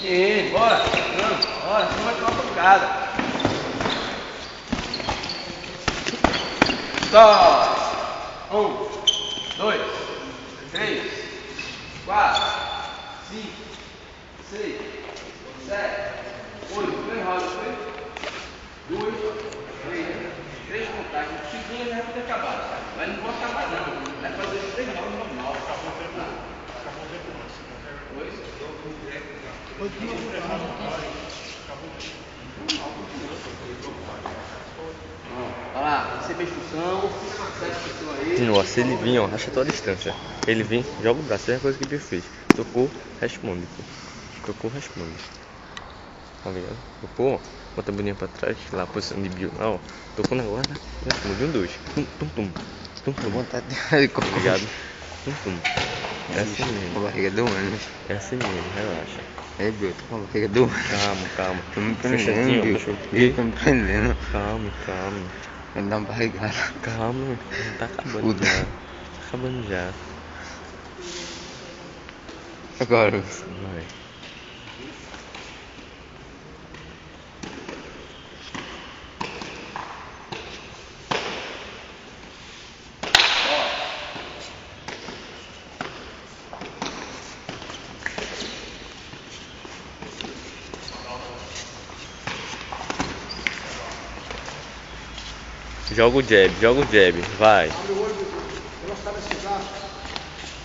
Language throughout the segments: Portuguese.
E bora. Não, bora, senão vai tomar pancada. Só. 1, 2, 3, 4, 5, 6, 7, 8. Primeiro round, foi? 2, 3 contatos. O segundo já vai ter acabado, sabe? Mas não vou acabar não. Vai fazer 3 rounds normal. Acabou o tempo antes. 2, 3. Olha lá, você fez função, 7 pessoas aí. Continua, se ele vir, ó, acha a tua distância. Ele vem, joga o braço, é a coisa que o Bill fez. Tocou, responde, pô. Tocou, responde. Tá ligado? Tocou, bota a bolinha pra trás, lá a posição de Bill. Ó, tocou na guarda, responde. 1, 2. Tum, tum, tum. Tum, tum. Vontade de Tá ligado? Tum, tum. É assim mesmo. Com a barriga doendo. É assim mesmo, relaxa. É, Bill, tô com a barriga doendo. Calma. Tô me Fechadinho, prendendo, Bill. fechou. Tô me prendendo. Calma. Vai me dar uma barrigada. Calma, tá acabando Puta. já. Tá acabando já. Agora, Vai. Joga o jab, vai.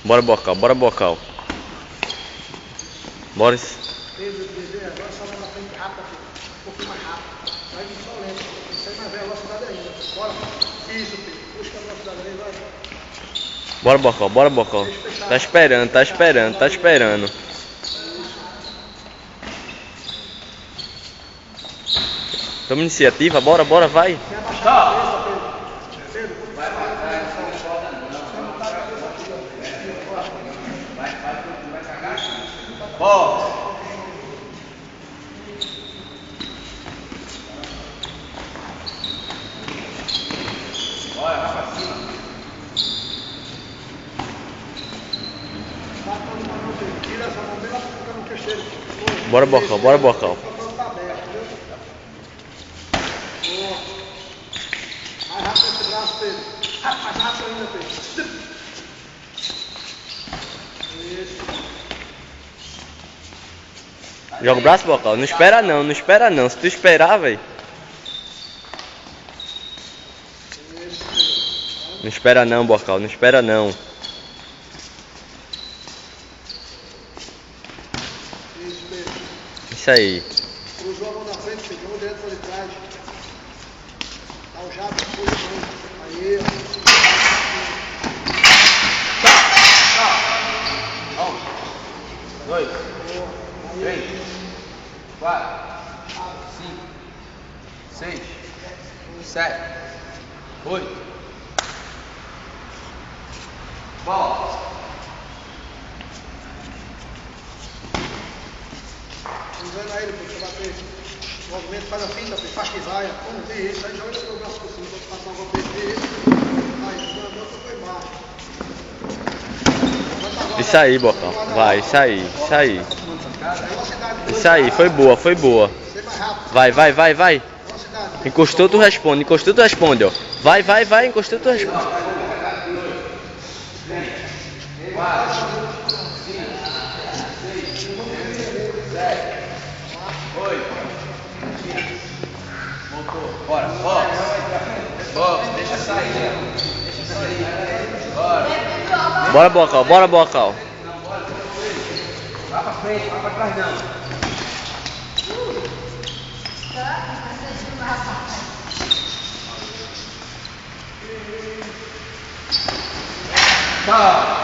Bora bocal. Bora. Agora só vai na frente rápido, um pouquinho mais rápido. Vai só lento, isso aí mais velocidade ainda. Bora. Isso, Pedro. Busca a velocidade aí, vai. Bora bocal. Tá esperando. Toma iniciativa, bora, vai. Sem abaixar a cabeça, Pedro. Pedro, vai Vai cagar? Ó. Olha, vai pra cima. Tira essa mão bem lá pra ficar no queixeiro. Bora bocal. Tá aberto, viu? Boa. Mais rápido esse braço, Pedro. Mais rápido ainda, Pedro. Isso. Joga o braço, bocal. Não espera não. Se tu esperar, velho. Não espera não, bocal. Isso Isso, Pedro. Isso aí. Cruzou a mão na frente, Pedro. Jogou direto para trás. Dá o jato, depois de mão. Aí, ó. 1, 2, 3, 4, 5, 6, 7, 8. Bola. Usando ele, Pedro, pra bater. Movimento, faz a finta, Pedro. Faz que vai. Vamos ver isso. Aí joga o braço por cima. Vou passar uma vez. Aí, o jogador foi embaixo. Isso aí, bocal. Vai, isso aí, foi boa. Ser mais rápido. Vai. Velocidade. Encostou, tu responde, ó. Vai, encostou, tu responde. 8. Voltou. Bora. Box. Deixa sair. Bora. Bora, bocal. Vai pra frente, vai pra trás não. Tá.